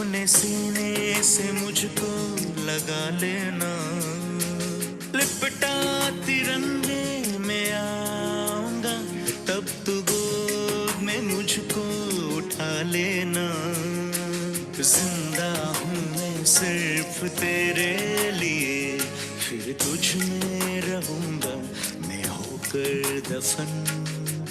अपने सीने से मुझको लगा लेना, लिपटा तिरंगे में आऊंगा, तब तू गोद में मुझको उठा लेना। जिंदा हूँ मैं सिर्फ तेरे लिए, फिर तुझ में रहूंगा मैं होकर दफन।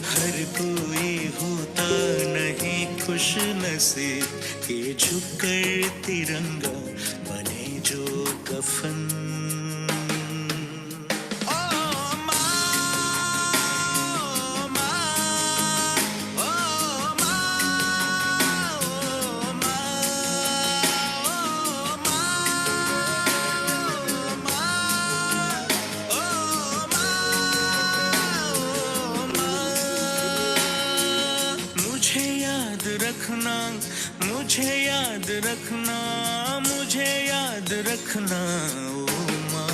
हर कोई होता नहीं खुश नसीब के झुककर तिरंगा बने जो कफन। मुझे याद रखना, मुझे याद रखना ओ माँ।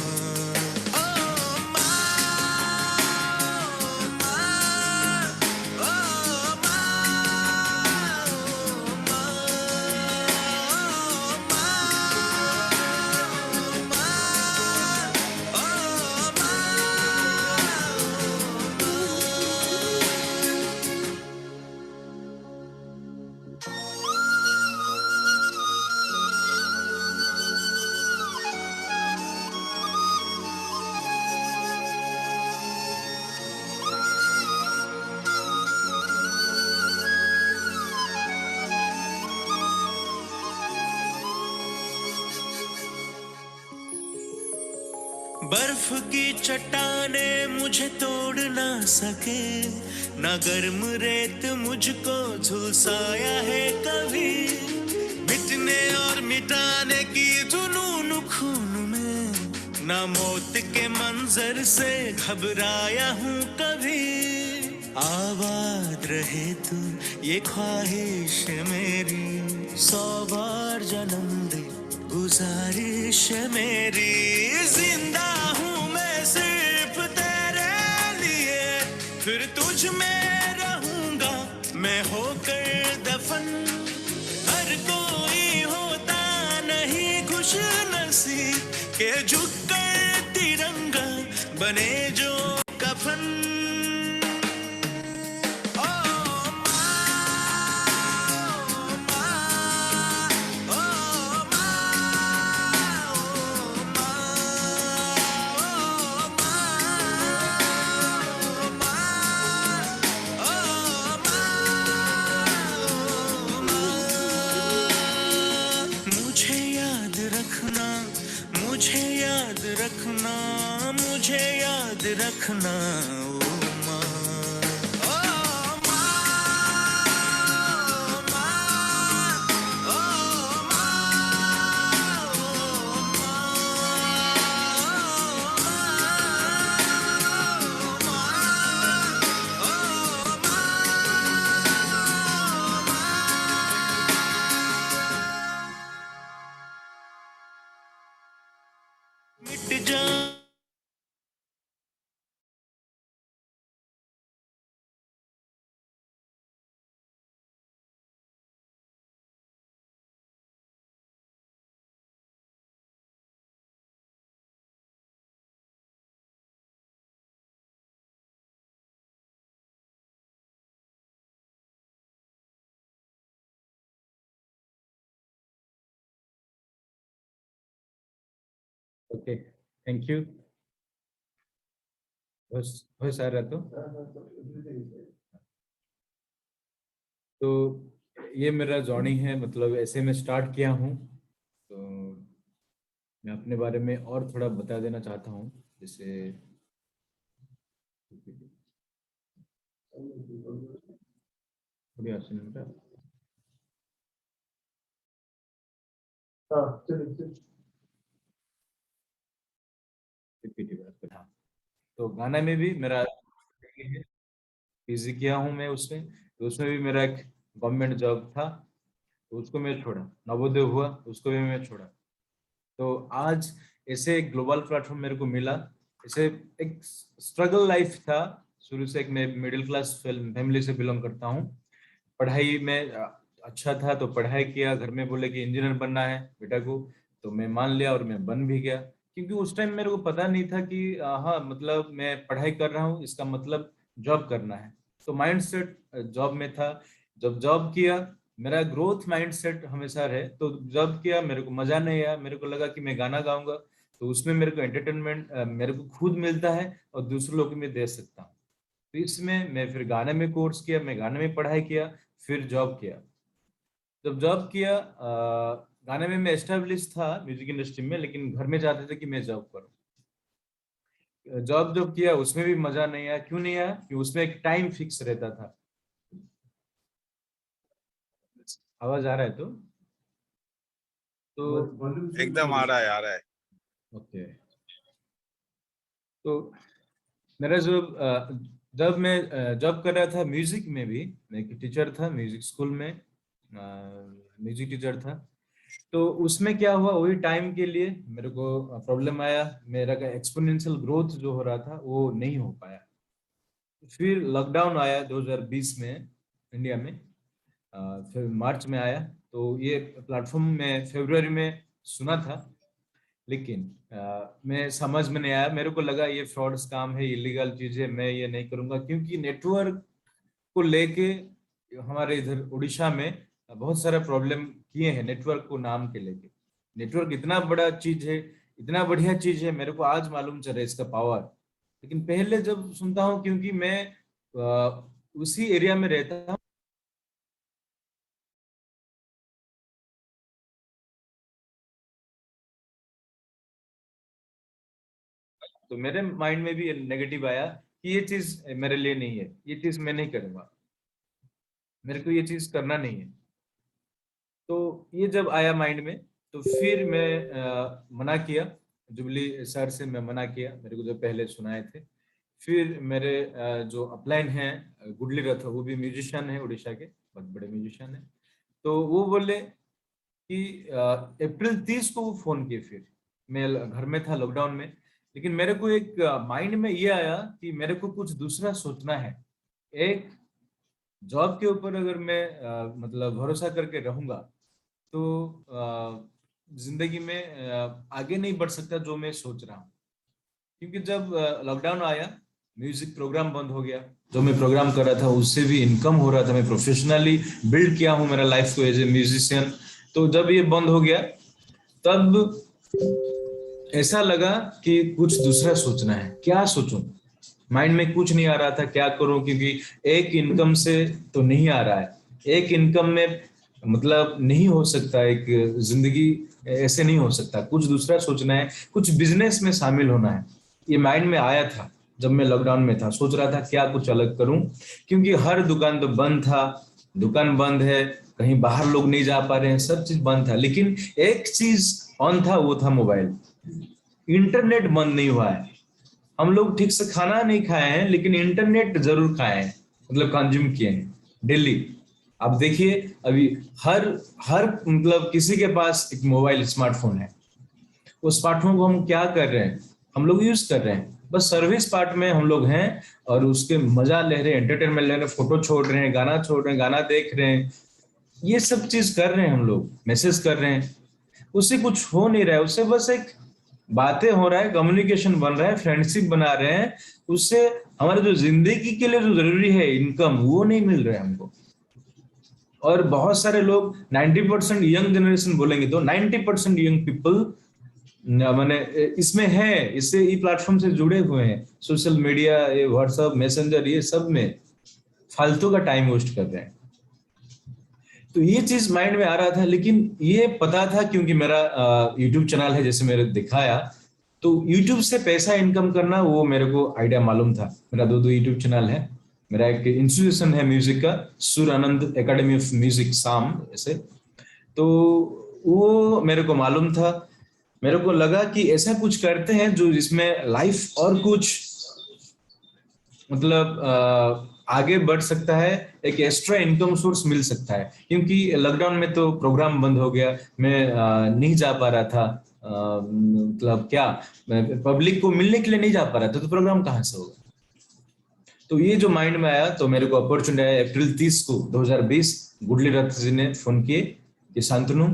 बर्फ की चट्टाने मुझे तोड़ ना सके, ना गर्म रेत मुझको झुलसाया है कभी। मिटने और मिटाने की जुनून खून में, ना मौत के मंजर से घबराया हूँ कभी। आबाद रहे तू ये ख्वाहिश मेरी, 100 बार जन्म दे गुजारिश मेरी। जिंदा हूँ मैं सिर्फ तेरे लिए, फिर तुझ में रहूंगा मैं होकर दफन। हर कोई होता नहीं खुश नसीब के झुककर तिरंगा बने जो कफन। मुझे याद रखना ओ माँ। मिट जा ओके, थैंक यू। बस आ रहा तो ये मेरा जर्नी है, मतलब ऐसे में स्टार्ट किया हूँ। तो मैं अपने बारे में और थोड़ा बता देना चाहता हूँ। जैसे थोड़ी आसान है। हाँ, तो गाना में भी मेरा पीजी किया हूँ मैं उसमें, तो उसमें भी मेरा एक गवर्नमेंट जॉब था, तो उसको मैं छोड़ा। नवोदय हुआ, उसको भी मैं छोड़ा। तो आज ऐसे एक ग्लोबल प्लेटफॉर्म मेरे को मिला। ऐसे एक स्ट्रगल लाइफ था शुरू से। एक मैं मिडिल क्लास फैमिली से बिलोंग करता हूँ। पढ़ाई में अच्छा था तो पढ़ाई किया, घर में बोले कि इंजीनियर बनना है बेटा को, तो मैं मान लिया और मैं बन भी गया। क्योंकि उस टाइम मेरे को पता नहीं था कि हाँ मतलब मैं पढ़ाई कर रहा हूँ इसका मतलब जॉब करना है। तो माइंडसेट जॉब में था। जब जॉब किया, मेरा ग्रोथ माइंडसेट हमेशा रहे, तो जॉब किया, मेरे को मजा नहीं आया, मेरे को लगा कि मैं गाना गाऊंगा तो उसमें मेरे को एंटरटेनमेंट मेरे को खुद मिलता है और दूसरों लोगों को मैं दे सकता हूँ। तो इसमें मैं फिर गाने में कोर्स किया, मैं गाने में पढ़ाई किया, फिर जॉब किया। जब जॉब किया गाने में मैं एस्टेब्लिश था म्यूजिक इंडस्ट्री में, लेकिन घर में चाहते थे कि मैं जॉब करूं। जॉब जब किया उसमें भी मजा नहीं आया। क्यों नहीं आया? कि उसमें एक टाइम फिक्स रहता था। आवाज आ रहा है? तो एकदम आ रहा है, आ रहा है। ओके। तो मेरा जो जब मैं जॉब कर रहा था म्यूजिक में भी, मैं एक टीचर था म्यूजिक स्कूल में, म्यूजिक टीचर था। तो उसमें क्या हुआ, वही टाइम के लिए मेरे को प्रॉब्लम आया, मेरा का एक्सपोनेंशियल ग्रोथ जो हो रहा था वो नहीं हो पाया। फिर लॉकडाउन आया 2020 में इंडिया में, फिर मार्च में आया। तो ये प्लेटफॉर्म में फरवरी में सुना था, लेकिन मैं समझ में नहीं आया। मेरे को लगा ये फ्रॉड्स काम है, इलीगल चीज है, मैं ये नहीं करूंगा। क्योंकि नेटवर्क को लेके हमारे इधर उड़ीसा में बहुत सारे प्रॉब्लम किए हैं नेटवर्क को नाम के लेके। नेटवर्क इतना बड़ा चीज है, इतना बढ़िया चीज है, मेरे को आज मालूम चला इसका पावर। लेकिन पहले जब सुनता हूँ, क्योंकि मैं उसी एरिया में रहता हूँ, तो मेरे माइंड में भी नेगेटिव आया कि ये चीज मेरे लिए नहीं है, ये चीज मैं नहीं करूंगा, मेरे को ये चीज करना नहीं है। तो ये जब आया माइंड में, तो फिर मैं मना किया। जुबली सर से मैं मना किया, मेरे को जो पहले सुनाए थे। फिर मेरे जो अपलाइन हैं गुडली रथ, वो भी म्यूजिशियन है उड़ीसा के, बहुत बड़े म्यूजिशियन है। तो वो बोले कि अप्रैल 30 को वो फोन किए। फिर मैं घर में था लॉकडाउन में, लेकिन मेरे को एक माइंड में ये आया कि मेरे को कुछ दूसरा सोचना है। एक जॉब के ऊपर अगर मैं मतलब भरोसा करके रहूंगा तो जिंदगी में आगे नहीं बढ़ सकता जो मैं सोच रहा हूँ। क्योंकि जब लॉकडाउन आया, म्यूजिक प्रोग्राम बंद हो गया। जो मैं प्रोग्राम कर रहा था उससे भी इनकम हो रहा था, मैं प्रोफेशनली बिल्ड किया हूँ मेरा लाइफ को एज ए म्यूजिशियन। तो जब ये बंद हो गया, तब ऐसा लगा कि कुछ दूसरा सोचना है। क्या सोचूं? माइंड में कुछ नहीं आ रहा था क्या करूं, क्योंकि एक इनकम से तो नहीं आ रहा है। एक इनकम में मतलब नहीं हो सकता, एक जिंदगी ऐसे नहीं हो सकता। कुछ दूसरा सोचना है, कुछ बिजनेस में शामिल होना है। ये माइंड में आया था जब मैं लॉकडाउन में था, सोच रहा था क्या कुछ अलग करूं। क्योंकि हर दुकान तो बंद था, दुकान बंद है, कहीं बाहर लोग नहीं जा पा रहे हैं, सब चीज बंद था। लेकिन एक चीज ऑन था, वो था मोबाइल। इंटरनेट बंद नहीं हुआ है। हम लोग ठीक से खाना नहीं खाए हैं, लेकिन इंटरनेट जरूर खाए हैं, मतलब कंज्यूम किए हैं डेली। आप देखिए अभी हर हर मतलब किसी के पास एक मोबाइल स्मार्टफोन है। उस स्मार्टफोन को हम क्या कर रहे हैं? हम लोग यूज कर रहे हैं, बस सर्विस पार्ट में हम लोग हैं, और उसके मजा ले रहे हैं, एंटरटेनमेंट ले रहे हैं, फोटो छोड़ रहे हैं, गाना छोड़ रहे हैं, गाना देख रहे हैं, ये सब चीज कर रहे हैं हम लोग, मैसेज कर रहे हैं। उससे कुछ हो नहीं रहा है, उससे बस एक बातें हो रहा है, कम्युनिकेशन बन रहा है, फ्रेंडशिप बना रहे हैं। उससे हमारे जो जिंदगी के लिए जो जरूरी है इनकम, वो नहीं मिल रहा है हमको। और बहुत सारे लोग 90% यंग जनरेशन बोलेंगे तो 90% यंग पीपल मैंने इसमें है, इससे ई प्लेटफॉर्म से जुड़े हुए हैं, सोशल मीडिया, ये व्हाट्सएप, मैसेंजर, ये सब में फालतू का टाइम वेस्ट कर रहे हैं। तो ये चीज माइंड में आ रहा था। लेकिन ये पता था, क्योंकि मेरा यूट्यूब चैनल है, जैसे मेरे दिखाया, तो यूट्यूब से पैसा इनकम करना वो मेरे को आइडिया मालूम था। मेरा दो यूट्यूब चैनल है। मेरा एक इंस्टीट्यूशन है म्यूजिक का, सुर आनंद एकेडमी ऑफ म्यूजिक साम ऐसे। तो वो मेरे को मालूम था। मेरे को लगा कि ऐसा कुछ करते हैं जो जिसमें लाइफ और कुछ मतलब आगे बढ़ सकता है, एक एक्स्ट्रा इनकम सोर्स मिल सकता है। क्योंकि लॉकडाउन में तो प्रोग्राम बंद हो गया, मैं नहीं जा पा रहा था, मतलब क्या, पब्लिक को मिलने के लिए नहीं जा पा रहा था, तो प्रोग्राम कहाँ से होगा? तो ये जो माइंड में आया तो मेरे को अपॉर्चुनिटी आया अप्रैल 30 को 2020 गुडली रथ जी ने फोन किए कि शांतनु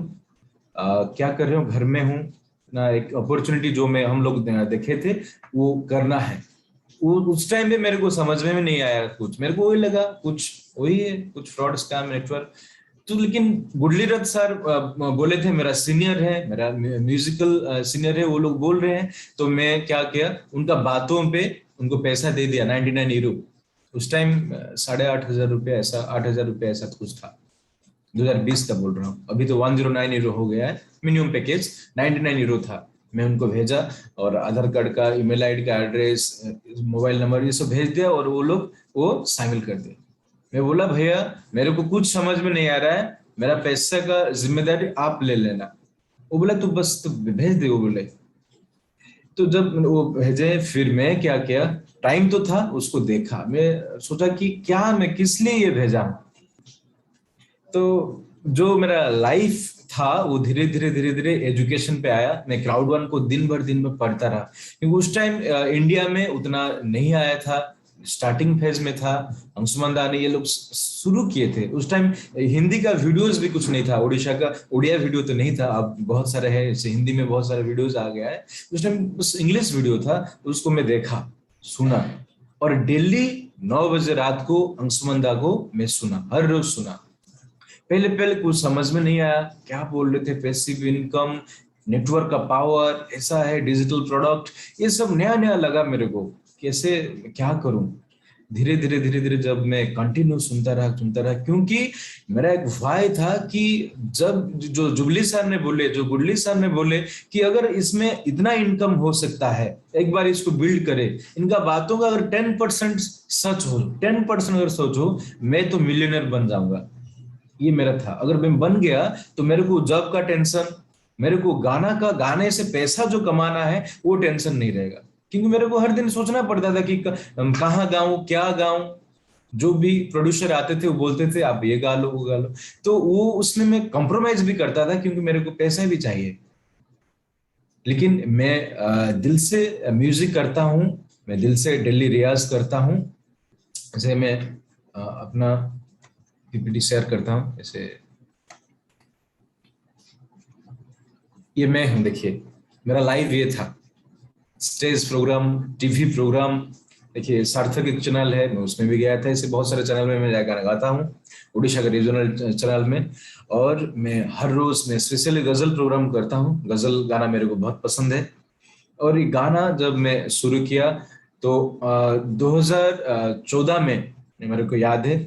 क्या कर रहे हो, घर में हूँ ना, एक अपॉर्चुनिटी जो मैं हम लोग देखे थे वो करना है। वो उस टाइम पे मेरे को समझ में नहीं आया कुछ, मेरे को वही लगा कुछ वही है, कुछ फ्रॉड स्कैम नेटवर्क। तो लेकिन गुडली रथ सर बोले थे, मेरा सीनियर है, मेरा म्यूजिकल सीनियर है, वो लोग बोल रहे हैं। तो मैं क्या किया, उनका बातों पे उनको पैसा दे दिया 99 यूरो। उस टाइम 8,500 रुपया ऐसा, 8,000 रुपया ऐसा कुछ था, 2020 का बोल रहा हूँ। अभी तो 109 यूरो हो गया है मिनिमम पैकेज, 99 यूरो था। मैं उनको भेजा और आधार कार्ड का, ईमेल आईडी का एड्रेस, मोबाइल नंबर ये सब भेज दिया और वो लोग वो शामिल कर दिए। मैं बोला भैया मेरे को कुछ समझ में नहीं आ रहा है, मेरा पैसा का जिम्मेदारी आप ले लेना। वो बोला तू बस तू भेज दे, वो बोले। तो जब वो भेजे फिर मैं क्या किया, टाइम तो था, उसको देखा, मैं सोचा कि क्या मैं किस लिए ये भेजा। तो जो मेरा लाइफ था वो धीरे धीरे धीरे धीरे एजुकेशन पे आया। मैं क्राउड 1 को दिन भर पढ़ता रहा, क्योंकि उस टाइम इंडिया में उतना नहीं आया था, स्टार्टिंग फेज में था। अंशुमन दा ने ये लोग शुरू किए थे उस टाइम। हिंदी का वीडियोस भी कुछ नहीं था, ओडिशा का उड़िया वीडियो तो नहीं था, अब बहुत सारे है, जैसे हिंदी में बहुत सारे वीडियोस आ गया है। उस टाइम बस इंग्लिश वीडियो था, तो उसको मैं देखा, सुना, और डेली 9 बजे रात को अंशुमन दा को मैं सुना, हर रोज सुना। पहले पहले कुछ समझ में नहीं आया क्या बोल रहे थे, पैसिव इनकम, नेटवर्क का पावर ऐसा है, डिजिटल प्रोडक्ट, ये सब नया नया लगा मेरे को, कैसे क्या करूं। धीरे धीरे जब मैं कंटिन्यू सुनता रहा, क्योंकि मेरा एक वाय था कि जब जो जुबली सर ने बोले, जो गुडली सर ने बोले कि अगर इसमें इतना इनकम हो सकता है, एक बार इसको बिल्ड करे, इनका बातों का अगर 10% सच हो, 10% अगर सच हो, मैं तो मिलियनर बन जाऊंगा। ये मेरा था, अगर मैं बन गया तो मेरे को जॉब का टेंशन, मेरे को गाने से पैसा जो कमाना है वो टेंशन नहीं रहेगा। क्योंकि मेरे को हर दिन सोचना पड़ता था कि कहाँ गाऊं, क्या गाऊं। जो भी प्रोड्यूसर आते थे वो बोलते थे आप ये गा लो, वो गा लो, तो वो उसमें मैं कॉम्प्रोमाइज भी करता था, क्योंकि मेरे को पैसा भी चाहिए। लेकिन मैं दिल से म्यूजिक करता हूँ, मैं दिल से डेली रियाज करता हूँ। जैसे मैं अपना पीपीटी शेयर करता हूँ, जैसे ये मैं हूँ, देखिए मेरा लाइव ये था, स्टेज प्रोग्राम, टीवी प्रोग्राम। देखिए सार्थक एक चैनल है, मैं उसमें भी गया था, ऐसे बहुत सारे चैनल में मैं जाकर गाता हूँ, उड़ीसा के रीजनल चैनल में। और मैं हर रोज मैं स्पेशली गजल प्रोग्राम करता हूँ, गजल गाना मेरे को बहुत पसंद है। और ये गाना जब मैं शुरू किया तो 2014 में, मेरे को याद है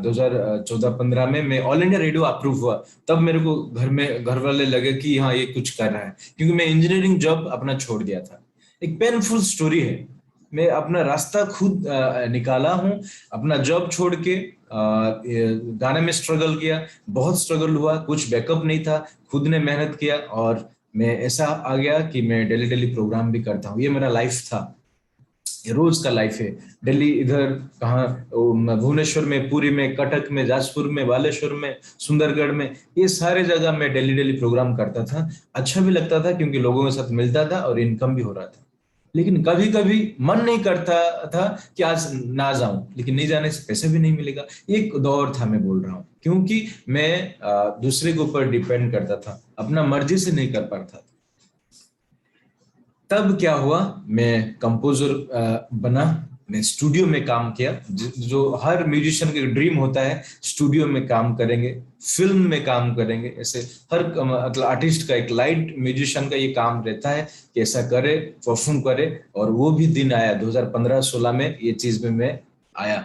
2014-15 में मैं ऑल इंडिया रेडियो अप्रूव हुआ। तब मेरे को घर वाले लगे कि हाँ ये कुछ कर रहा है, क्योंकि मैं इंजीनियरिंग जॉब अपना छोड़ दिया था। एक पेनफुल स्टोरी है, मैं अपना रास्ता खुद निकाला हूँ, अपना जॉब छोड़ के गाने में स्ट्रगल किया, बहुत स्ट्रगल हुआ, कुछ बैकअप नहीं था, खुद ने मेहनत किया और मैं ऐसा आ गया कि मैं डेली डेली प्रोग्राम भी करता हूँ। ये मेरा लाइफ था, ये रोज का लाइफ है। दिल्ली इधर कहाँ, भुवनेश्वर में, पुरी में, कटक में, जाजपुर में, बालेश्वर में, सुंदरगढ़ में, ये सारे जगह मैं डेली डेली प्रोग्राम करता था। अच्छा भी लगता था क्योंकि लोगों के साथ मिलता था और इनकम भी हो रहा था। लेकिन कभी कभी मन नहीं करता था कि आज ना जाऊं, लेकिन नहीं जाने से पैसा भी नहीं मिलेगा। एक दौर था, मैं बोल रहा हूँ, क्योंकि मैं दूसरे के ऊपर डिपेंड करता था, अपना मर्जी से नहीं कर पाता। तब क्या हुआ, मैं कंपोजर बना, मैं स्टूडियो में काम किया, जो हर म्यूजिशियन का ड्रीम होता है, स्टूडियो में काम करेंगे, फिल्म में काम करेंगे। ऐसे हर मतलब आर्टिस्ट का, एक लाइट म्यूजिशियन का ये काम रहता है कि ऐसा करे, परफॉर्म करे। और वो भी दिन आया 2015-16 में, ये चीज में मैं आया।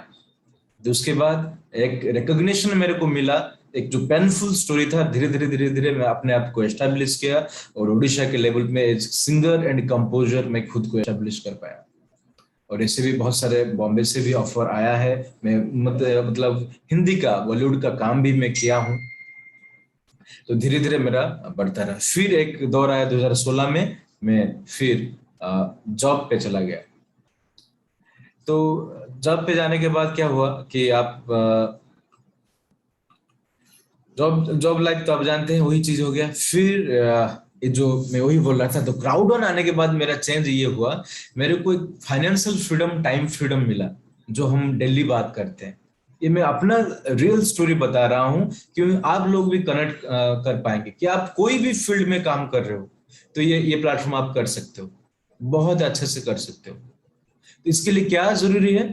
तो उसके बाद एक रिकॉग्निशन मेरे को मिला। एक जो पेनफुल स्टोरी था, धीरे धीरे मैं अपने आप को एस्टेब्लिश किया और उड़ीसा के लेवल में एज सिंगर एंड कंपोजर मैं खुद को एस्टेब्लिश कर पाया। और ऐसे भी बहुत सारे बॉम्बे से भी ऑफर आया है। मैं मतलब हिंदी का, बॉलीवुड का काम भी मैं किया हूँ। तो धीरे धीरे मेरा बढ़ता रहा। फिर एक दौर आया 2016 में, मैं फिर जॉब पे चला गया। तो जॉब पे जाने के बाद क्या हुआ कि आप जॉब जॉब लाइफ तो आप जानते हैं, वही चीज हो गया। फिर ये जो मैं वही बोल रहा था, तो क्राउड वन आने के बाद मेरा चेंज ये हुआ, मेरे को एक फाइनेंशियल फ्रीडम, टाइम फ्रीडम मिला। जो हम डेली बात करते हैं। ये मैं अपना रियल स्टोरी बता रहा हूं क्योंकि आप लोग भी कनेक्ट कर पाएंगे कि आप कोई भी फील्ड में काम कर रहे हो तो ये प्लेटफॉर्म आप कर सकते हो, बहुत अच्छे से कर सकते हो। तो इसके लिए क्या जरूरी है?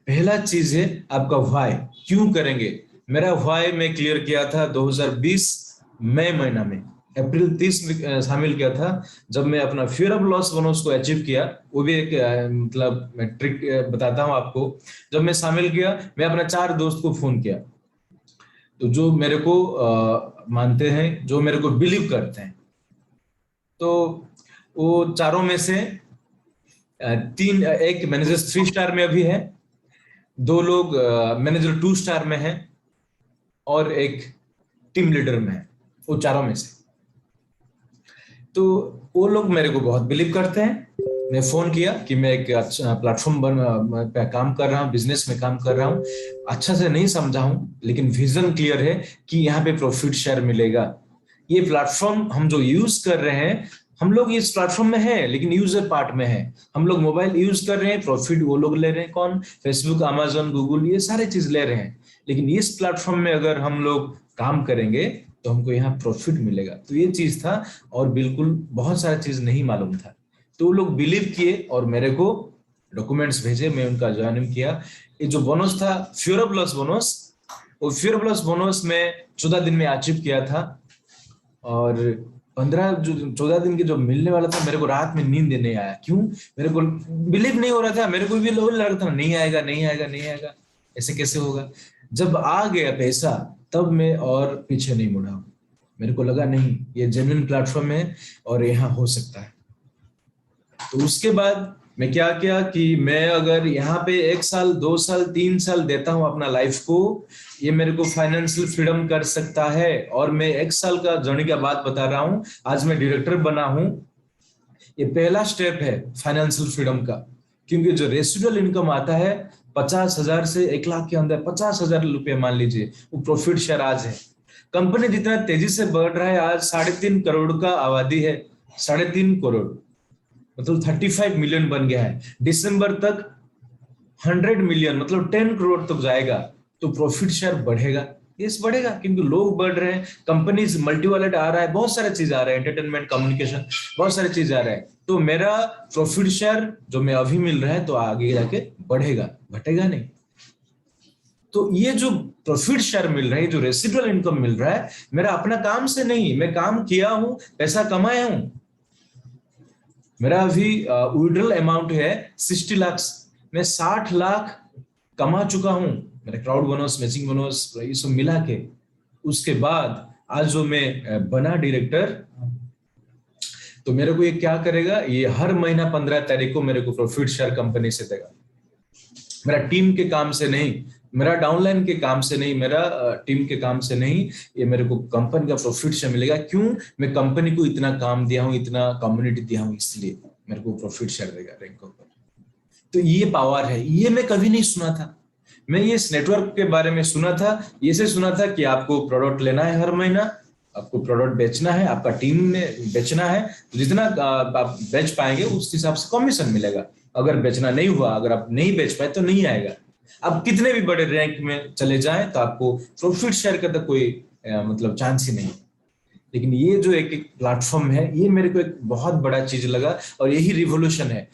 पहला चीज है आपका व्हाई, क्यों करेंगे। मेरा व्हाई मैं क्लियर किया था 2020 मई महीना में, अप्रैल 30 में शामिल किया था, जब मैं अपना फियर ऑफ लॉस बोनस को अचीव किया। वो भी एक मतलब मैं ट्रिक बताता हूँ आपको। जब मैं शामिल किया, मैं अपना 4 दोस्त को फोन किया, तो जो मेरे को मानते हैं, जो मेरे को बिलीव करते हैं, तो वो चारों में से तीन, एक मैनेजर 3 स्टार में अभी है, 2 लोग मैनेजर 2 स्टार में है, और एक टीम लीडर में है। वो चारों में से तो वो लोग मेरे को बहुत बिलीव करते हैं। मैं फोन किया कि मैं एक अच्छा प्लेटफॉर्म पे काम कर रहा हूँ, बिजनेस में काम कर रहा हूँ, अच्छा से नहीं समझा हूँ लेकिन विजन क्लियर है कि यहाँ पे प्रॉफिट शेयर मिलेगा। ये प्लेटफॉर्म हम जो यूज कर रहे हैं, हम लोग इस प्लेटफॉर्म में है लेकिन यूजर पार्ट में है। हम लोग मोबाइल यूज कर रहे हैं, प्रॉफिट वो लोग ले रहे हैं, कौन? फेसबुक, अमेजन, गूगल, ये सारे चीज ले रहे हैं। लेकिन इस प्लेटफॉर्म में अगर हम लोग काम करेंगे तो हमको यहाँ प्रॉफिट मिलेगा। तो ये चीज था, और बिल्कुल बहुत सारा चीज नहीं मालूम था। तो वो लोग बिलीव किए और मेरे को डॉक्यूमेंट्स भेजे, मैं उनका ज्वाइनिंग किया। ये जो बोनस था फ्यूर प्लस बोनस, वो फ्यूर प्लस बोनस में 14 दिन में अचीव किया था। और 15 जो 14 दिन के जो मिलने वाला था, मेरे को रात में नींद नहीं आया। क्यों? मेरे को बिलीव नहीं हो रहा था, मेरे को भी लग रहा था नहीं आएगा नहीं आएगा नहीं आएगा, ऐसे कैसे होगा। जब आ गया पैसा तब मैं और पीछे नहीं मुड़ा हूं। मेरे को लगा नहीं, ये जेन्युइन प्लेटफॉर्म है और यहाँ हो सकता है। तो उसके बाद मैं क्या किया कि मैं अगर यहाँ पे 1 साल 2 साल 3 साल देता हूँ अपना लाइफ को, ये मेरे को फाइनेंशियल फ्रीडम कर सकता है। और मैं 1 साल का जर्नी का बात बता रहा हूँ, आज मैं डायरेक्टर बना हूँ। ये पहला स्टेप है फाइनेंशियल फ्रीडम का, क्योंकि जो रेसिडुअल इनकम आता है 50,000 से 1 लाख के अंदर, 50,000 रुपये मान लीजिए, वो प्रॉफिट शेयर आज है। कंपनी जितना तेजी से बढ़ रहा है, आज 3.5 करोड़ का आबादी है, 3.5 करोड़ मतलब 35 मिलियन बन गया है। दिसंबर तक 100 मिलियन मतलब 10 करोड़ तक जाएगा। तो प्रॉफिट शेयर बढ़ेगा, यस बढ़ेगा, क्योंकि लोग बढ़ रहे हैं, कंपनीज मल्टीवैलेट आ रहा है, बहुत सारे चीज आ रहे हैं, एंटरटेनमेंट, कम्युनिकेशन, बहुत सारे चीज आ रहे हैं। तो मेरा प्रॉफिट शेयर जो मैं अभी मिल रहा है तो आगे जाके बढ़ेगा, घटेगा नहीं। तो ये जो प्रॉफिट शेयर मिल रहा है, जो रेसिडुअल इनकम मिल रहा है, मेरा अपना काम से नहीं, मैं काम किया हूं, पैसा कमाया हूं। मेरा अभी विड्रॉल अमाउंट है 60 लाख, मैं 60 लाख कमा चुका हूं। मेरा क्राउड बोनस, मैचिंग बोनस, ये सब मिला के। उसके बाद आज जो मैं बना डायरेक्टर, तो मेरे को ये क्या करेगा, ये हर महीना 15 तारीख को मेरे को प्रॉफिट शेयर कंपनी से देगा। मेरा टीम के काम से नहीं, मेरा डाउनलाइन के काम से नहीं, मेरा टीम के काम से नहीं, ये मेरे को कंपनी का प्रॉफिट शेयर मिलेगा। क्यों? मैं कंपनी को इतना काम दिया हूं, इतना कम्युनिटी दिया हूं, इसलिए मेरे को प्रॉफिट शेयर देगा रैंक ऊपर। तो ये पावर है, ये मैं कभी नहीं सुना था। मैं ये इस नेटवर्क के बारे में सुना था, ये से सुना था कि आपको प्रोडक्ट लेना है, हर महीना आपको प्रोडक्ट बेचना है, आपका टीम में बेचना है, तो जितना आप बेच पाएंगे उस हिसाब से कमीशन मिलेगा। अगर बेचना नहीं हुआ, अगर आप नहीं बेच पाए तो नहीं आएगा। आप कितने भी बड़े रैंक में चले जाएं तो आपको प्रॉफिट शेयर का तो कोई मतलब चांस ही नहीं। लेकिन ये जो एक प्लेटफॉर्म है, ये मेरे को एक बहुत बड़ा चीज लगा, और यही रिवोल्यूशन है।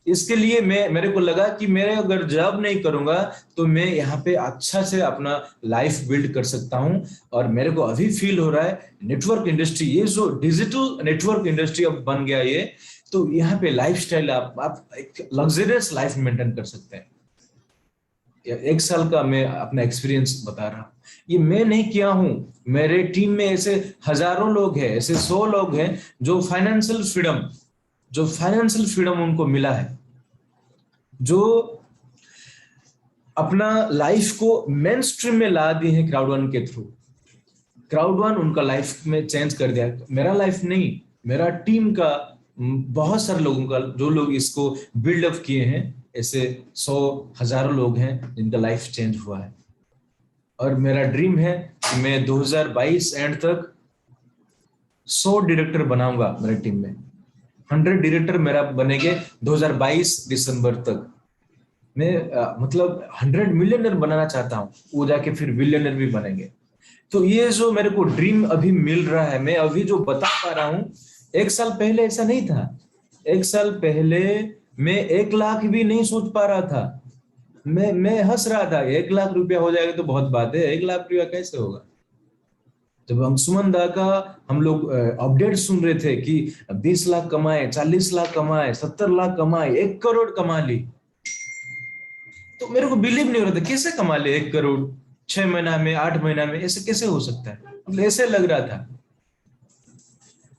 इसके लिए मेरे को लगा कि मैं अगर जॉब नहीं करूंगा तो मैं यहाँ पे अच्छा से अपना लाइफ बिल्ड कर सकता हूँ। और मेरे को अभी फील हो रहा है नेटवर्क इंडस्ट्री, ये जो डिजिटल नेटवर्क इंडस्ट्री अब बन गया ये, तो यहाँ पे लाइफस्टाइल आप एक लग्जरियस लाइफ मेंटेन कर सकते हैं। 1 साल का मैं अपना एक्सपीरियंस बता रहा हूँ, ये मैं नहीं किया हूं, मेरे टीम में ऐसे हजारों लोग हैं, ऐसे 100 लोग हैं जो फाइनेंशियल फ्रीडम उनको मिला है, जो अपना लाइफ को मेन स्ट्रीम में ला दिए हैं क्राउड वन के थ्रू। क्राउड वन उनका लाइफ में चेंज कर दिया। मेरा लाइफ नहीं, मेरा टीम का, बहुत सारे लोगों का, जो लोग इसको बिल्डअप किए हैं, ऐसे 100 हजारों लोग हैं जिनका लाइफ चेंज हुआ है। और मेरा ड्रीम है कि मैं 2022 एंड तक 100 डायरेक्टर बनाऊंगा मेरे टीम में। 100 डायरेक्टर मेरा बनेंगे 2022 दिसंबर तक। मैं मतलब 100 मिलियनर बनाना चाहता हूँ, वो जाके फिर बिलियनर भी बनेंगे। तो ये जो मेरे को ड्रीम अभी मिल रहा है, मैं अभी जो बता पा रहा हूँ, 1 साल पहले ऐसा नहीं था। 1 साल पहले मैं 1 लाख भी नहीं सोच पा रहा था। मैं हंस रहा था, 1 लाख रुपया हो जाएगा तो बहुत बात है, 1 लाख रुपया कैसे होगा। जब अंशुमन दा का हम लोग अपडेट सुन रहे थे कि 20 लाख कमाए, 40 लाख कमाए, 70 लाख कमाए, 1 करोड़ कमा ली, तो मेरे को बिलीव नहीं हो रहा था, कैसे कमा ले 1 करोड़ 6 महीना में, 8 महीना में, ऐसे कैसे हो सकता है, मतलब ऐसे लग रहा था।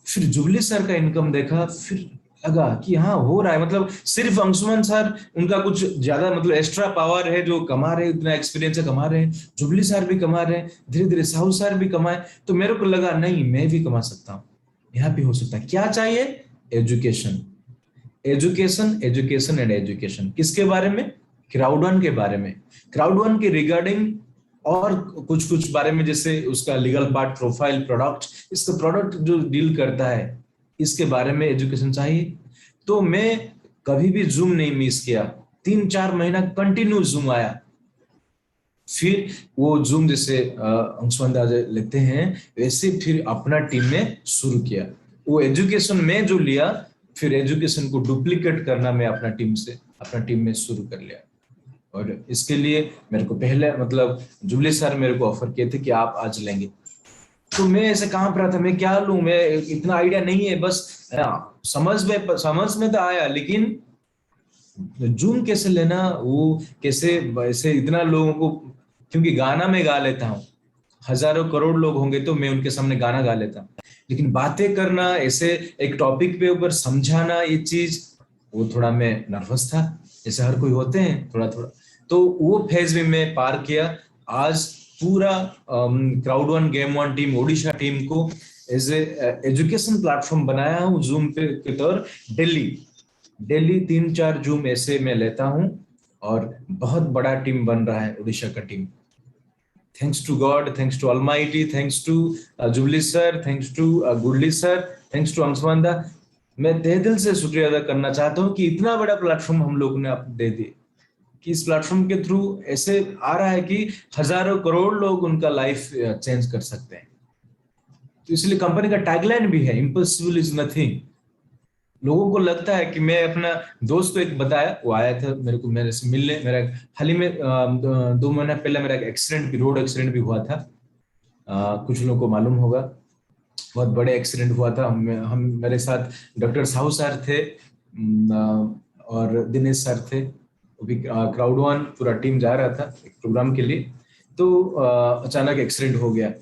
फिर जुबली सर का इनकम देखा, फिर लगा कि हाँ हो रहा है, मतलब सिर्फ अंशुमन सर उनका कुछ ज्यादा मतलब एक्स्ट्रा पावर है जो कमा रहे, इतना एक्सपीरियंस है कमा रहे हैं, जुबली सर भी कमा रहे हैं, धीरे धीरे साहू सर भी कमाए, तो मेरे को लगा नहीं मैं भी कमा सकता हूँ, यहाँ भी हो सकता है। क्या चाहिए? Education, education, education and education. किसके बारे में? क्राउड वन के बारे में, क्राउड वन के रिगार्डिंग, और कुछ कुछ बारे में, जैसे उसका लीगल पार्ट, प्रोफाइल, प्रोडक्ट, इसका प्रोडक्ट जो डील करता है, इसके बारे में एजुकेशन चाहिए। तो मैं कभी भी जूम नहीं मिस किया, 3-4 महीना कंटिन्यू जूम आया। फिर वो जूम जैसे अंशुमन दादा लेते हैं, वैसे फिर अपना टीम में शुरू किया। वो एजुकेशन में जो लिया, फिर एजुकेशन को डुप्लीकेट करना मैं अपना टीम में शुरू कर लिया। और इसके लिए मेरे को पहले मतलब जुबली सर मेरे को ऑफर किए थे कि आप आज लेंगे, तो मैं ऐसे कांप रहा था, मैं क्या लूं, मैं इतना आइडिया नहीं है, बस समझ में तो आया, लेकिन जूम कैसे लेना, वो कैसे, ऐसे इतना लोगों को, क्योंकि गाना मैं गा लेता हूँ, हजारों करोड़ लोग होंगे तो मैं उनके सामने गाना गा लेता हूँ, लेकिन बातें करना, ऐसे एक टॉपिक पे ऊपर समझाना, ये चीज, वो थोड़ा मैं नर्वस था, जैसे हर कोई होते हैं थोड़ा थोड़ा। तो वो फेज में मैं पार किया। आज पूरा crowd one game one team, Odisha team को एज एजुकेशन प्लेटफॉर्म बनाया हूँ जूम पे के तौर। डेली डेली 3-4 जूम ऐसे मैं लेता हूँ, और बहुत बड़ा टीम बन रहा है उड़ीसा का team. Thanks to God, thanks to almighty, thanks to jubilee sir, thanks to Gudli sir, thanks to Anshuman da. मैं तहे दिल से शुक्रिया अदा करना चाहता हूँ कि इतना बड़ा प्लेटफॉर्म हम लोग ने आप दे दिए, कि इस प्लेटफॉर्म के थ्रू ऐसे आ रहा है कि हजारों करोड़ लोग उनका लाइफ चेंज कर सकते हैं। तो इसलिए कंपनी का टैगलाइन भी है, इम्पॉसिबल इज नथिंग। लोगों को लगता है कि मैं अपना दोस्त को एक बताया, वो आया था मेरे को, मेरे से मिलने, मेरा हाल ही में 2 महीना पहले मेरा एक्सीडेंट भी, रोड एक्सीडेंट भी हुआ था। कुछ लोगों को मालूम होगा, बहुत बड़े एक्सीडेंट हुआ था। हम मेरे साथ डॉक्टर साहू सर थे, और दिनेश सर थे, वो भी क्राउड वन पूरा टीम जा रहा था एक प्रोग्राम के लिए। तो अचानक एक्सीडेंट हो गया,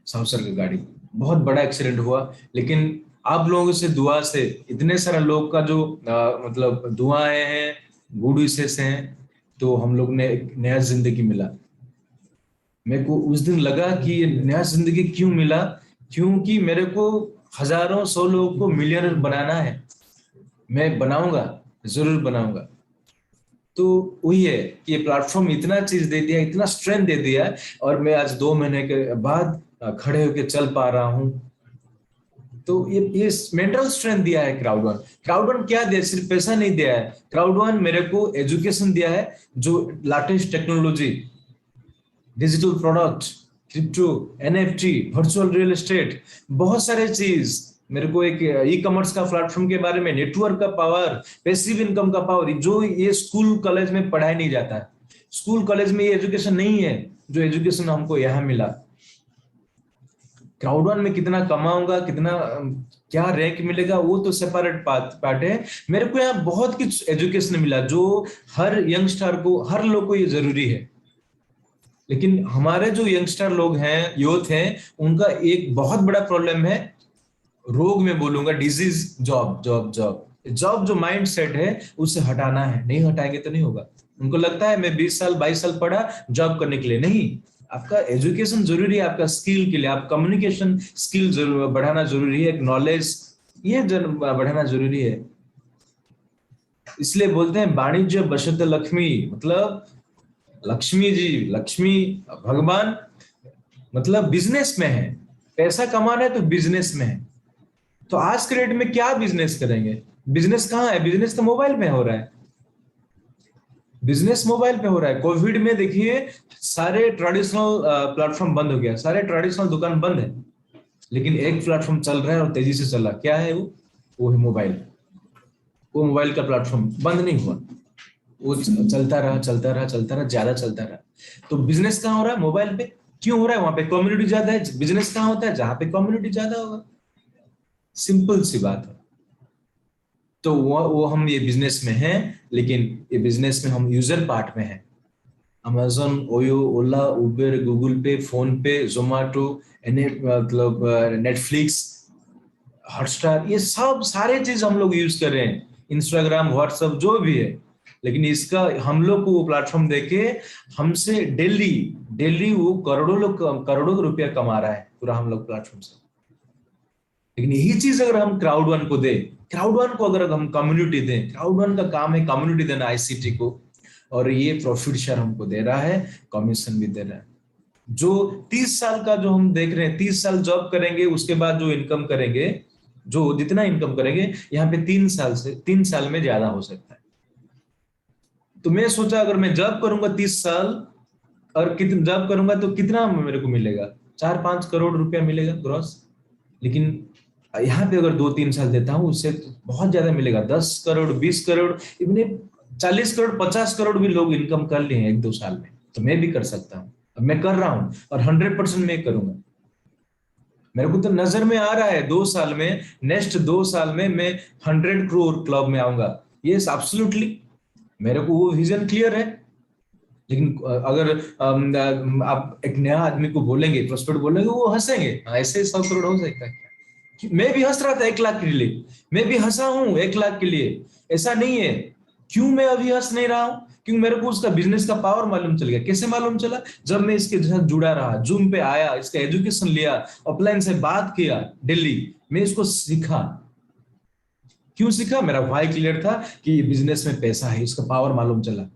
साहू सर की गाड़ी, बहुत बड़ा एक्सीडेंट हुआ। लेकिन आप लोगों से दुआ से, इतने सारे लोग का जो मतलब दुआएं हैं, गुड विशेष हैं, तो हम लोग ने एक नया जिंदगी मिला। मेरे को उस दिन लगा कि ये नया जिंदगी क्यों मिला, क्योंकि मेरे को हजारों 100 लोगों को मिलियनर बनाना है। मैं बनाऊंगा, जरूर बनाऊंगा। तो वही है कि ये प्लेटफॉर्म इतना चीज दे दिया, इतना स्ट्रेंथ दे दिया, और मैं आज 2 महीने के बाद खड़े होकर चल पा रहा हूँ। तो ये मेंटल स्ट्रेंथ दिया है क्राउड वन। क्राउड वन क्या दिया, सिर्फ पैसा नहीं दिया है, क्राउड वन मेरे को एजुकेशन दिया है, जो latest technology, digital product, crypto, NFT, virtual real estate, बहुत सारे चीज, मेरे को एक ई कॉमर्स का प्लेटफॉर्म के बारे में, नेटवर्क का पावर, पैसिव इनकम का पावर, जो ये स्कूल कॉलेज में पढ़ाया नहीं जाता है। स्कूल कॉलेज में ये एजुकेशन नहीं है, जो एजुकेशन हमको यहाँ मिला। क्राउड वन में कितना कमाऊंगा, कितना क्या रैंक मिलेगा, वो तो सेपरेट पार्ट है। मेरे को यहाँ बहुत कुछ एजुकेशन मिला, जो हर यंगस्टर को, हर लोग को ये जरूरी है। लेकिन हमारे जो यंगस्टर लोग हैं, यूथ हैं, उनका एक बहुत बड़ा प्रॉब्लम है, रोग में बोलूंगा, disease, job job job job, जो माइंड सेट है उसे हटाना है। नहीं हटाएंगे तो नहीं होगा। उनको लगता है मैं 20 साल 22 साल पढ़ा जॉब करने के लिए, नहीं। आपका एजुकेशन जरूरी है, आपका स्किल के लिए, आप कम्युनिकेशन स्किल जरूर बढ़ाना जरूरी है, एक नॉलेज ये बढ़ाना जरूरी है। इसलिए बोलते हैं वाणिज्य बशत लक्ष्मी, मतलब लक्ष्मी जी, लक्ष्मी भगवान, मतलब बिजनेस में है। पैसा कमाना है तो बिजनेस में है। तो आज के डेट में क्या बिजनेस करेंगे? बिजनेस कहाँ है? बिजनेस तो मोबाइल में हो रहा है। बिजनेस मोबाइल पे हो रहा है। कोविड में देखिए सारे ट्रेडिशनल प्लेटफॉर्म बंद हो गया, सारे ट्रेडिशनल दुकान बंद है, लेकिन एक प्लेटफॉर्म चल रहा है और तेजी से चल रहा है। क्या है वो है मोबाइल। वो मोबाइल का प्लेटफॉर्म बंद नहीं हुआ, वो चलता रहा चलता रहा चलता रहा, ज्यादा चलता रहा। तो बिजनेस कहाँ हो रहा है? मोबाइल पे। क्यों हो रहा है? वहां पे कम्युनिटी ज्यादा है। बिजनेस कहाँ होता है? जहां पे कम्युनिटी ज्यादा होगा। सिंपल सी बात है। तो वो हम ये बिजनेस में हैं, लेकिन ये बिजनेस में हम यूजर पार्ट में हैं। अमेजोन, ओयो, ओला, उबर, गूगल पे, फोन पे, जोमेटो, मतलब नेटफ्लिक्स, हॉटस्टार, ये सब सारे चीज हम लोग यूज कर रहे हैं। इंस्टाग्राम, व्हाट्सएप, जो भी है। लेकिन इसका हम लोग को वो प्लेटफॉर्म देके हमसे डेली डेली वो करोड़ों लोग करोड़ों रुपया कमा रहा है पूरा हम लोग प्लेटफॉर्म से। लेकिन यही चीज अगर हम क्राउड वन को दे, क्राउड वन को अगर हम कम्युनिटी दें, क्राउड वन का काम है कम्युनिटी देना आईसीटी को, और ये प्रॉफिट शेयर हमको दे रहा है, कमीशन भी दे रहा है। जो 30 साल का जो हम देख रहे हैं, 30 साल जॉब करेंगे उसके बाद जो इनकम करेंगे, जो जितना इनकम करेंगे, यहाँ पे 3 साल में ज्यादा हो सकता है। तो मैं सोचा अगर मैं जॉब करूंगा 30 साल, और कितना जॉब करूंगा तो कितना मेरे को मिलेगा? 4-5 करोड़ रुपया मिलेगा ग्रॉस। लेकिन यहाँ पे अगर 2-3 साल देता हूँ उससे तो बहुत ज्यादा मिलेगा। 10 करोड़, 20 करोड़, इतने 40 करोड़, 50 करोड़ भी लोग इनकम कर लिए हैं 1-2 साल में। तो मैं भी कर सकता हूँ। अब मैं कर रहा हूँ और 100% मैं करूंगा। मेरे को तो नजर में आ रहा है 2 साल में, नेक्स्ट 2 साल में मैं 100 करोड़ क्लब में आऊंगा। ये एब्सोल्युटली मेरे को वो विजन क्लियर है। लेकिन अगर आप एक नया आदमी को बोलेंगे, प्रोस्पेक्ट बोलेंगे, वो हंसेंगे, ऐसे 100 करोड़ हो सकता है क्या? मैं भी हंस रहा था 1 लाख के लिए, मैं भी हंसा हूं 1 लाख के लिए। ऐसा नहीं है। क्यों मैं अभी हंस नहीं रहा हूं? क्योंकि मेरे को उसका बिजनेस का पावर मालूम चल गया। कैसे मालूम चला? जब मैं इसके साथ जुड़ा रहा, जूम पे आया, इसका एजुकेशन लिया, ऑफलाइन से बात किया दिल्ली, मैं इसको सीखा। क्यों सीखा? मेरा वाई क्लियर था कि बिजनेस में पैसा है, इसका पावर मालूम चला।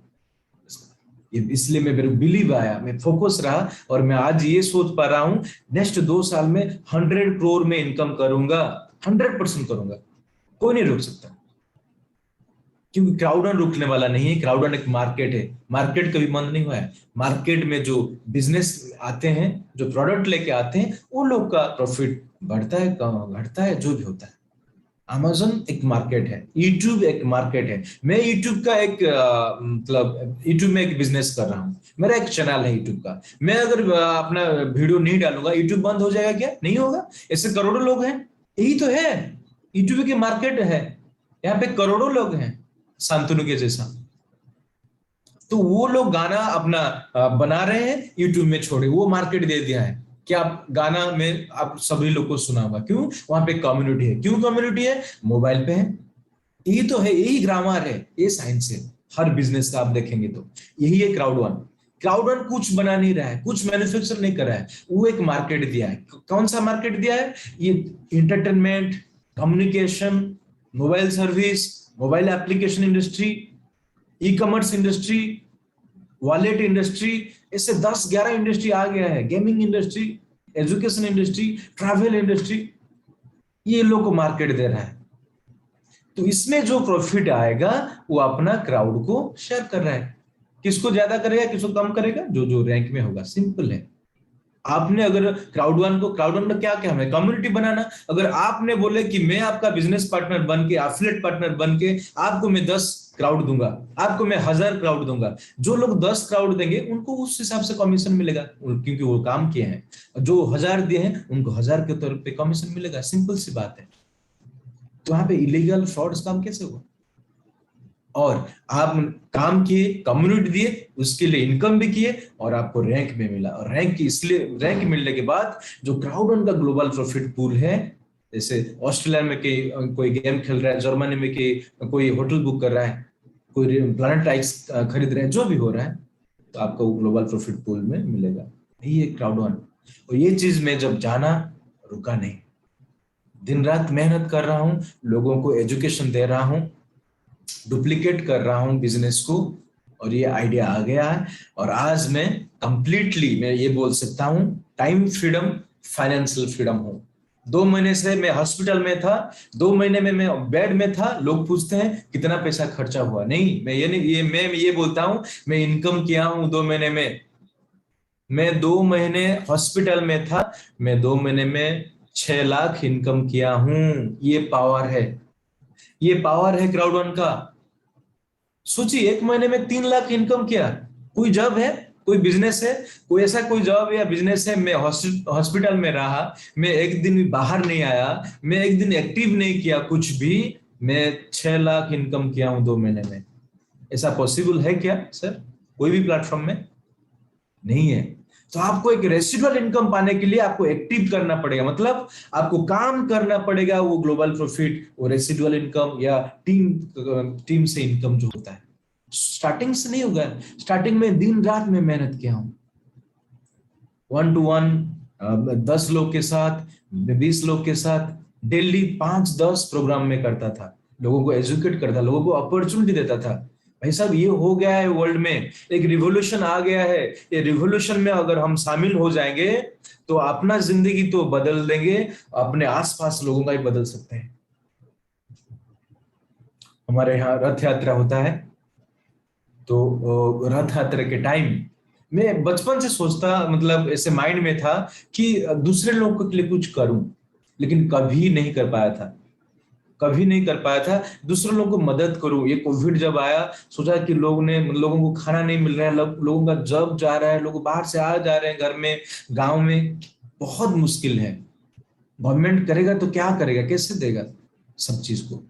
इसलिए मैं, मेरे बिलीव आया, मैं फोकस रहा, और मैं आज ये सोच पा रहा हूं नेक्स्ट 2 साल में 100 करोड़ में इनकम करूंगा। 100% करूंगा। कोई नहीं रोक सकता, क्योंकि क्राउडन रुकने वाला नहीं है। क्राउडन एक मार्केट है, मार्केट कभी बंद नहीं हुआ है। मार्केट में जो बिजनेस आते हैं, जो प्रोडक्ट लेके आते हैं, वो लोग का प्रॉफिट बढ़ता है, कम घटता है, जो भी होता है। अमेजन एक मार्केट है, यूट्यूब एक मार्केट है। मैं यूट्यूब का एक मतलब यूट्यूब में एक बिजनेस कर रहा हूँ, मेरा एक चैनल है यूट्यूब का। मैं अगर अपना वीडियो नहीं डालूंगा, यूट्यूब बंद हो जाएगा क्या? नहीं होगा। ऐसे करोड़ों लोग हैं, यही तो है, यूट्यूब की मार्केट है। यहाँ पे करोड़ों लोग हैं, शांतनु के जैसा। तो वो लोग गाना अपना बना रहे हैं, यूट्यूब में छोड़े, वो मार्केट दे दिया है। क्या आप गाना में आप सभी लोग को सुना होगा? क्यों? वहां पे कम्युनिटी है। क्यों कम्युनिटी है? मोबाइल पे है। यही तो है, यही ग्रामर है, ये साइंस है। हर बिजनेस का आप देखेंगे तो यही है क्राउड वन। क्राउड वन कुछ बना नहीं रहा है, कुछ मैन्युफैक्चर नहीं कर रहा है, वो एक मार्केट दिया है। कौन सा मार्केट दिया है? ये entertainment, communication, mobile service, mobile application industry, e commerce industry, wallet industry, इससे 10-11 इंडस्ट्री आ गया है। Gaming industry, education industry, travel industry, ये लोग को मार्केट दे रहा है। तो इसमें जो प्रॉफिट आएगा वो अपना क्राउड को शेयर कर रहा है। किसको ज्यादा करेगा, किसको कम करेगा? जो जो रैंक में होगा। सिंपल है। आपने अगर क्राउड वन का क्या क्या है? कम्युनिटी बनाना। अगर आपने बोले कि मैं आपका बिजनेस पार्टनर बन के, एफिलिएट पार्टनर बन के, आपको मैं 10 क्राउड दूंगा, आपको मैं 1000 क्राउड दूंगा। जो लोग 10 क्राउड देंगे उनको उस हिसाब से कमीशन मिलेगा, क्योंकि वो काम किए हैं। जो 1000 दिए हैं उनको 1000 के तौर पे कमीशन मिलेगा। सिंपल सी बात है। तो यहाँ पे इलीगल फ्रॉड्स काम कैसे हुआ? और आप काम किए, कम्युनिटी दिए, उसके लिए इनकम भी किए, और आपको रैंक में मिला। और रैंक इसलिए, रैंक मिलने के बाद जो क्राउड वन का ग्लोबल प्रॉफिट पूल है, जैसे ऑस्ट्रेलिया में कोई गेम खेल रहा है, जर्मनी में कोई होटल बुक कर रहा है, कोई प्लैनेट एक्स खरीद रहे हैं, जो भी हो रहा है, तो आपको वो ग्लोबल प्रॉफिट पूल में मिलेगा। यही है क्राउड वन। और ये चीज में जब जाना, रुका नहीं, दिन रात मेहनत कर रहा हूँ, लोगों को एजुकेशन दे रहा हूँ, डुप्लीकेट कर रहा हूं बिजनेस को, और ये आइडिया आ गया है। और आज मैं कंप्लीटली, मैं ये बोल सकता हूं, टाइम फ्रीडम, फाइनेंशियल फ्रीडम हूं। 2 महीने से मैं हॉस्पिटल में था, 2 महीने में मैं बेड में था। लोग पूछते हैं कितना पैसा खर्चा हुआ। नहीं, मैं ये नहीं, मैं ये बोलता हूं मैं इनकम किया हूं 2 महीने में। मैं 2 महीने हॉस्पिटल में था, मैं 2 महीने में 6 लाख इनकम किया हूं। ये पावर है, ये पावर है क्राउड वन का। सोचिए, 1 महीने में 3 लाख इनकम किया। कोई जॉब है, कोई बिजनेस है, कोई ऐसा कोई जॉब या बिजनेस है? मैं हॉस्पिटल में रहा, मैं एक दिन भी बाहर नहीं आया, मैं एक दिन एक्टिव नहीं किया कुछ भी, मैं 6 लाख इनकम किया हूं 2 महीने में। ऐसा पॉसिबल है क्या सर कोई भी प्लेटफॉर्म में? नहीं है। तो आपको एक रेसिडुअल इनकम पाने के लिए आपको एक्टिव करना पड़ेगा, मतलब आपको काम करना पड़ेगा। वो ग्लोबल प्रॉफिट, वो रेसिडुअल इनकम या टीम से इनकम जो होता है, स्टार्टिंग से नहीं होगा। स्टार्टिंग में दिन रात में मेहनत किया हूं, 1 to 1, 10 लोग के साथ, 20 लोग के साथ, डेली 5-10 प्रोग्राम में करता था, लोगों को एजुकेट करता, लोगों को अपॉर्चुनिटी देता था। भाई साहब, ये हो गया है वर्ल्ड में, एक रिवॉल्यूशन आ गया है। ये रिवॉल्यूशन में अगर हम शामिल हो जाएंगे तो अपना जिंदगी तो बदल देंगे, अपने आसपास लोगों का ही बदल सकते हैं। हमारे यहाँ रथ यात्रा होता है, तो रथ यात्रा के टाइम मैं बचपन से सोचता, मतलब ऐसे माइंड में था कि दूसरे लोगों के लिए कुछ करूं, लेकिन कभी नहीं कर पाया था, कभी नहीं कर पाया था। दूसरे लोगों को मदद करूं। ये कोविड जब आया, सोचा कि लोगों को खाना नहीं मिल रहा है, लोगों का जॉब जा रहा है, लोग बाहर से आ जा रहे हैं घर में, गांव में बहुत मुश्किल है। गवर्नमेंट करेगा तो क्या करेगा, कैसे देगा सब चीज को?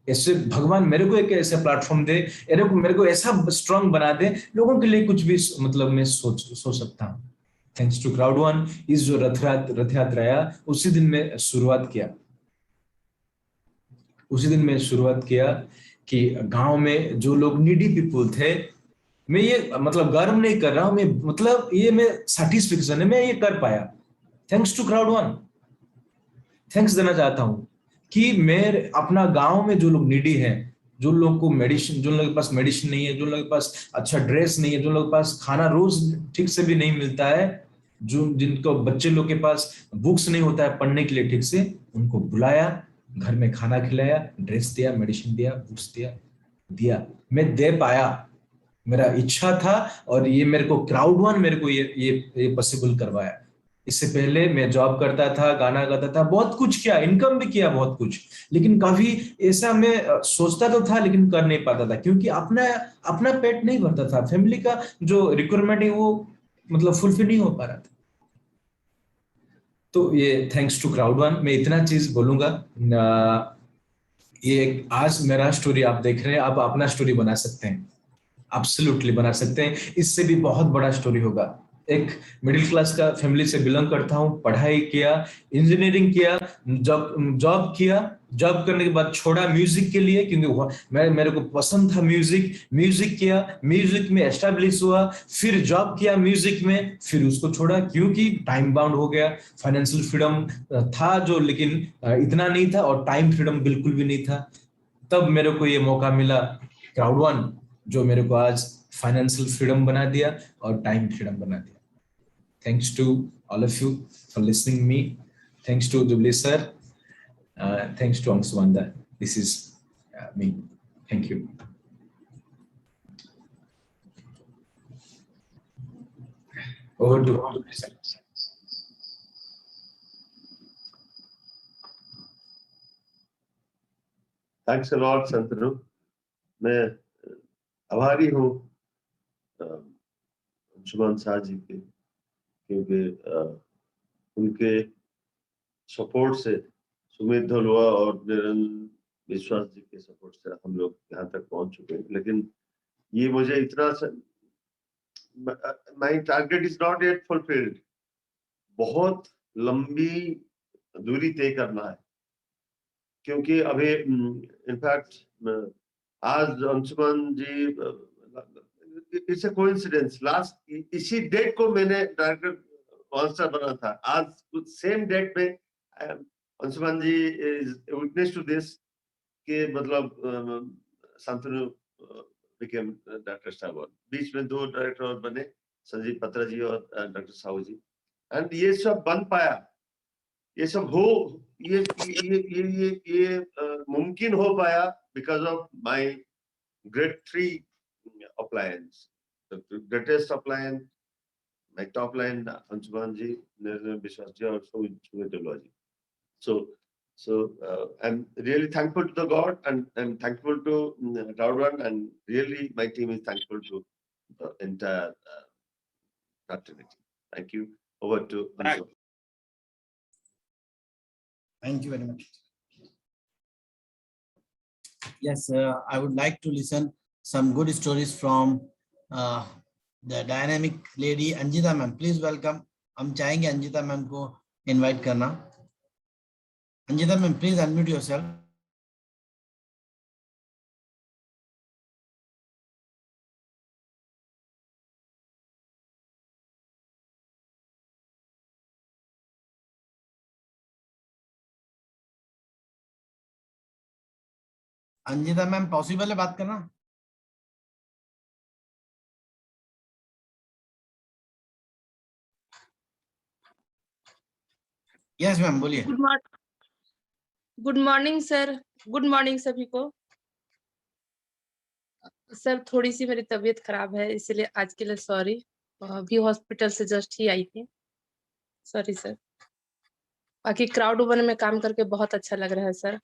ऐसे भगवान मेरे को एक ऐसा प्लेटफॉर्म दे, मेरे को ऐसा स्ट्रांग बना दे, लोगों के लिए कुछ भी मतलब मैं सोच सकता हूँ। थैंक्स टू क्राउड वन, इस जो रथ यात्रा आया, उसी दिन मैं शुरुआत किया। उसी दिन मैं शुरुआत किया कि गांव में जो लोग नीडी पीपुल थे, मैं ये मतलब गर्व नहीं कर रहा हूं मैं, मतलब ये मैं सेटिस्फेक्शन है, मैं ये कर पाया थैंक्स टू क्राउड वन। थैंक्स देना चाहता हूं कि मैं अपना गांव में जो लोग नीडी हैं, जो लोग को मेडिसिन, जो लोगों के पास मेडिसिन नहीं है, जो लोगों के पास अच्छा ड्रेस नहीं है, जो लोगों के पास खाना रोज ठीक से भी नहीं मिलता है, जो जिनको बच्चे लोग के पास बुक्स नहीं होता है पढ़ने के लिए ठीक से, उनको बुलाया, घर में खाना खिलाया, ड्रेस दिया, मेडिसिन दिया, बुक्स दिया। मैं दे पाया, मेरा इच्छा था। और ये मेरे को क्राउड वन मेरे को ये पॉसिबल करवाया। इससे पहले मैं जॉब करता था, गाना गाता था, बहुत कुछ किया, इनकम भी किया बहुत कुछ, लेकिन कभी ऐसा मैं सोचता तो था लेकिन कर नहीं पाता था, क्योंकि अपना अपना पेट नहीं भरता था, फैमिली का जो रिक्वायरमेंट है वो मतलब फुलफिल नहीं हो पा रहा था। तो ये थैंक्स टू क्राउड वन, मैं इतना चीज बोलूंगा। ये आज मेरा स्टोरी आप देख रहे हैं, आप अपना स्टोरी बना सकते हैं, एब्सोल्युटली बना सकते हैं, इससे भी बहुत बड़ा स्टोरी होगा। एक मिडिल क्लास का फैमिली से बिलोंग करता हूं, पढ़ाई किया, इंजीनियरिंग किया, जॉब जॉब किया, जॉब करने के बाद छोड़ा म्यूजिक के लिए, क्योंकि मेरे को पसंद था म्यूजिक, म्यूजिक किया, म्यूजिक में एस्टेब्लिश हुआ, फिर जॉब किया म्यूजिक में, फिर उसको छोड़ा क्योंकि टाइम बाउंड हो गया। फाइनेंशियल फ्रीडम था जो, लेकिन इतना नहीं था, और टाइम फ्रीडम बिल्कुल भी नहीं था। तब मेरे को ये मौका मिला क्राउड वन, जो मेरे को आज फाइनेंशियल फ्रीडम बना दिया और टाइम फ्रीडम बना दिया। Thanks to all of you for listening me. Thanks to jubilee sir, thanks to अंशुमंदा। This is me. Thank you. Over to jubilee sir. Thanks a lot Santanu. मैं आभारी हूँ अंशुमान शाह जी के, क्योंकि उनके सपोर्ट से सुमित धलवा और निरंजन विश्वास जी के सपोर्ट से हम लोग यहाँ तक पहुंच चुके हैं। लेकिन ये मुझे इतना my target is not yet fulfilled. बहुत लंबी दूरी तय करना है, क्योंकि अभी इनफैक्ट आज अंशुमान जी, इट्स अ कोइंसिडेंस, लास्ट इसी डेट को मैंने डायरेक्टर मास्टर बना था। आज कुछ सेम डेट में अंशुमान जी इज विटनेस टू दिस कि मतलब शांतनु बिकेम डॉक्टर साहब। बीच में 2 डायरेक्टर और बने, संजीव पत्रा जी और डॉक्टर साहू जी। एंड ये सब बन पाया ये सब हो ये मुमकिन हो पाया because of my grade 3 appliance. The greatest appliance, my top line, Anshuman ji, Nirmal Biswas ji, also Sumitology. So I'm really thankful to the God, and I'm thankful to Raudwan, and really my team is thankful to the entire fraternity. Thank you. Over to Anshuman. Thank you very much. Yes, I would like to listen some good stories from the dynamic lady Anjita ma'am. Please welcome. हम चाहेंगे Anjita ma'am को invite करना. Anjita ma'am, please unmute yourself. Anjita ma'am, possible है बात करना? Yes ma'am, बोलिए. Good morning sir. Good morning सभी को. सर थोड़ी सी मेरी तबीयत खराब है, इसलिए आज के लिए सॉरी. अभी हॉस्पिटल से जस्ट ही आई थी. Sorry sir. बाकी क्राउड वन में काम करके बहुत अच्छा लग रहा है सर.